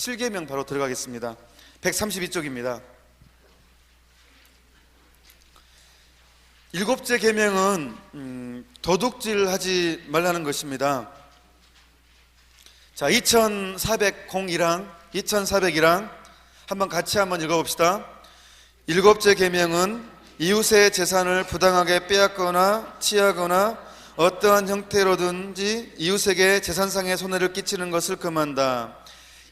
7계명 바로 들어가겠습니다. 132쪽입니다. 일곱째 계명은 도둑질하지 말라는 것입니다. 자, 2401랑 한번 같이 한번 읽어봅시다. 일곱째 계명은 이웃의 재산을 부당하게 빼앗거나 취하거나 어떠한 형태로든지 이웃에게 재산상의 손해를 끼치는 것을 금한다.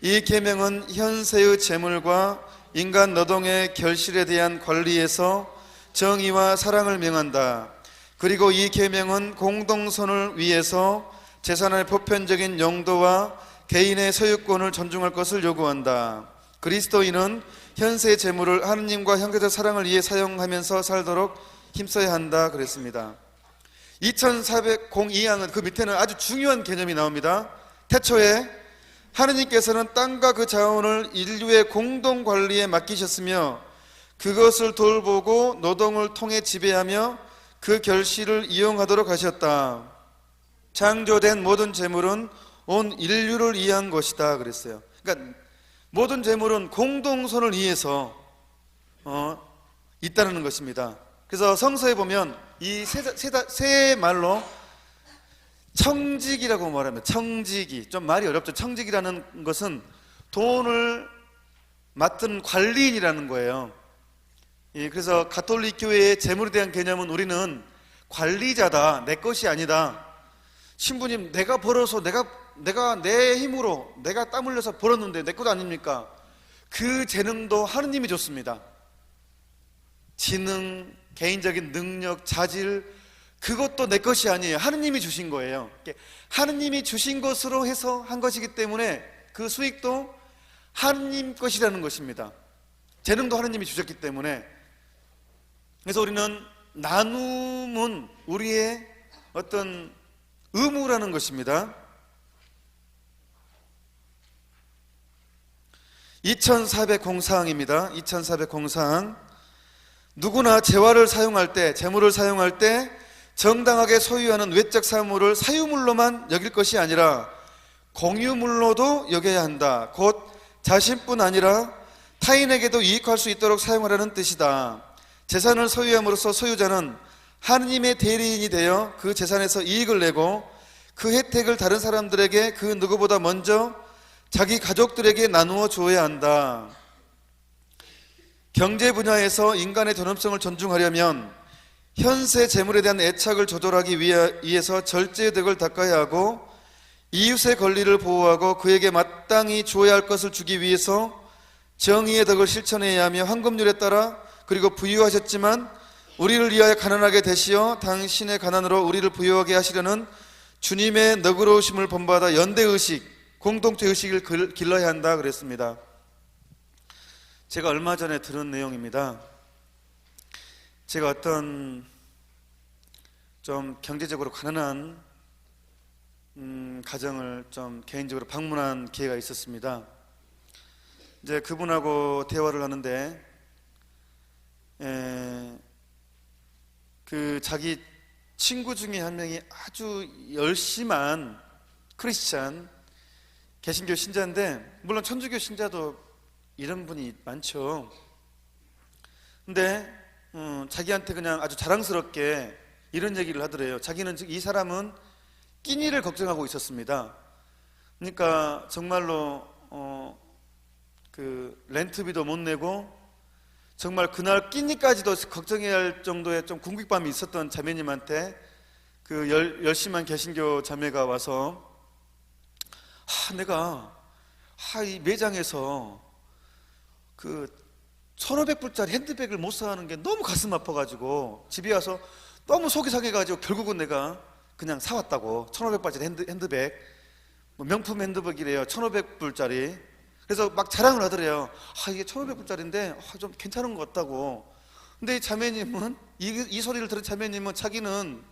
이 계명은 현세의 재물과 인간 노동의 결실에 대한 관리에서 정의와 사랑을 명한다. 그리고 이 계명은 공동선을 위해서 재산의 보편적인 용도와 개인의 소유권을 존중할 것을 요구한다. 그리스도인은 현세의 재물을 하느님과 형제적 사랑을 위해 사용하면서 살도록 힘써야 한다 그랬습니다. 2402항은 그 밑에는 아주 중요한 개념이 나옵니다. 태초에 하느님께서는 땅과 그 자원을 인류의 공동 관리에 맡기셨으며 그것을 돌보고 노동을 통해 지배하며 그 결실을 이용하도록 하셨다. 창조된 모든 재물은 온 인류를 위한 것이다 그랬어요. 그러니까 모든 재물은 공동선을 위해서 있다는 것입니다. 그래서 성서에 보면 이 세 말로 청직이라고 말하면, 청직이 좀 말이 어렵죠. 청직이라는 것은 돈을 맡은 관리인이라는 거예요. 그래서 가톨릭 교회의 재물에 대한 개념은 우리는 관리자다, 내 것이 아니다. 신부님, 내가 벌어서 내가 내 힘으로 내가 땀 흘려서 벌었는데 내 것 아닙니까? 그 재능도 하느님이 줬습니다. 지능, 개인적인 능력, 자질, 그것도 내 것이 아니에요. 하느님이 주신 거예요. 하느님이 주신 것으로 해서 한 것이기 때문에 그 수익도 하느님 것이라는 것입니다. 재능도 하느님이 주셨기 때문에. 그래서 우리는 나눔은 우리의 어떤 의무라는 것입니다. 2404항입니다. 2404항. 누구나 재화를 사용할 때, 재물을 사용할 때 정당하게 소유하는 외적 사물을 사유물로만 여길 것이 아니라 공유물로도 여겨야 한다. 곧 자신뿐 아니라 타인에게도 이익할 수 있도록 사용하라는 뜻이다. 재산을 소유함으로써 소유자는 하느님의 대리인이 되어 그 재산에서 이익을 내고 그 혜택을 다른 사람들에게 그 누구보다 먼저 자기 가족들에게 나누어 주어야 한다. 경제 분야에서 인간의 존엄성을 존중하려면 현세 재물에 대한 애착을 조절하기 위해서 절제의 덕을 닦아야 하고 이웃의 권리를 보호하고 그에게 마땅히 주어야 할 것을 주기 위해서 정의의 덕을 실천해야 하며 황금률에 따라 그리고 부유하셨지만 우리를 위하여 가난하게 되시어 당신의 가난으로 우리를 부유하게 하시려는 주님의 너그러우심을 본받아 연대의식, 공동체의식을 길러야 한다 그랬습니다. 제가 얼마 전에 들은 내용입니다. 제가 어떤 좀 경제적으로 가난한 가정을 좀 개인적으로 방문한 기회가 있었습니다. 이제 그분하고 대화를 하는데 그 자기 친구 중에 한 명이 아주 열심한 크리스찬 개신교 신자인데, 물론 천주교 신자도 이런 분이 많죠. 근데 자기한테 그냥 아주 자랑스럽게 이런 얘기를 하더래요. 자기는 이 사람은 끼니를 걱정하고 있었습니다. 그러니까 정말로 그 렌트비도 못 내고 정말 그날 끼니까지도 걱정해야 할 정도의 좀 궁핍감이 있었던 자매님한테 그 열심한 개신교 자매가 와서 내가 이 매장에서 그 1,500불짜리 핸드백을 못 사는 게 너무 가슴 아파가지고 집에 와서 너무 속이 상해가지고 결국은 내가 그냥 사왔다고. 1,500불짜리 핸드백, 명품 핸드백이래요. 1,500불짜리. 그래서 막 자랑을 하더래요. 이게 1,500불짜리인데 좀 괜찮은 것 같다고. 근데 이 자매님은 이 소리를 들은 자매님은 자기는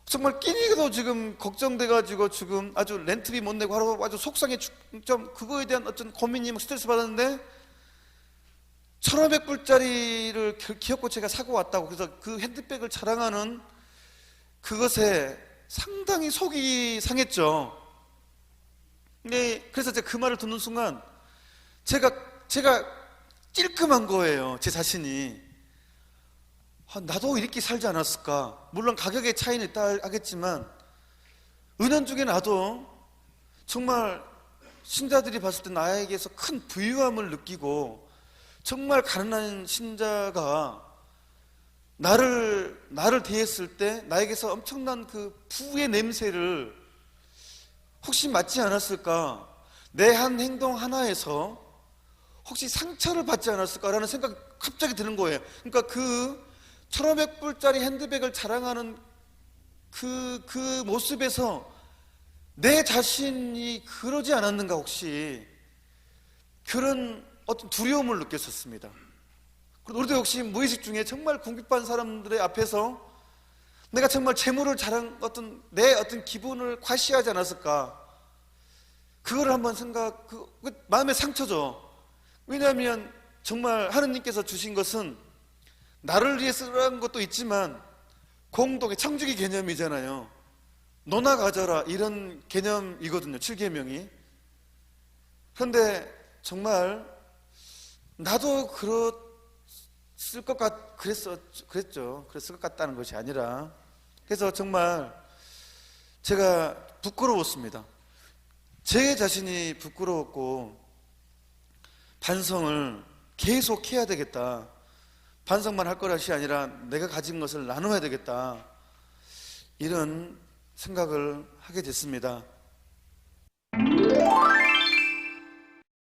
정말 끼니도 지금 걱정돼가지고 지금 아주 렌트비 못 내고 하루 아주 속상해, 좀 그거에 대한 어떤 고민이 스트레스 받았는데 1,500불짜리를 기어코 제가 사고 왔다고. 그래서 그 핸드백을 자랑하는 그것에 상당히 속이 상했죠. 네, 그래서 제가 그 말을 듣는 순간 제가 찔끔한 거예요. 제 자신이. 나도 이렇게 살지 않았을까? 물론 가격의 차이는 있다 하겠지만 은연중에 나도 정말 신자들이 봤을 때 나에게서 큰 부유함을 느끼고 정말 가난한 신자가 나를 대했을 때 나에게서 엄청난 그 부의 냄새를 혹시 맡지 않았을까? 내 한 행동 하나에서 혹시 상처를 받지 않았을까라는 생각이 갑자기 드는 거예요. 그러니까 그 1,500불짜리 핸드백을 자랑하는 그 모습에서 내 자신이 그러지 않았는가, 혹시 그런 어떤 두려움을 느꼈었습니다. 우리도 역시 무의식 중에 정말 궁핍한 사람들의 앞에서 내가 정말 재물을 자랑, 내 어떤 기분을 과시하지 않았을까? 그거를 한번 마음의 상처죠. 왜냐하면 정말 하느님께서 주신 것은 나를 위해 쓰라는 것도 있지만 공동의 청지기 개념이잖아요. 너나 가져라, 이런 개념이거든요, 7계명이. 그런데 정말 나도 그랬을 것 같다는 것이 아니라, 그래서 정말 제가 부끄러웠습니다. 제 자신이 부끄러웠고 반성을 계속 해야 되겠다. 반성만 할 것이 아니라 내가 가진 것을 나눠야 되겠다. 이런 생각을 하게 됐습니다.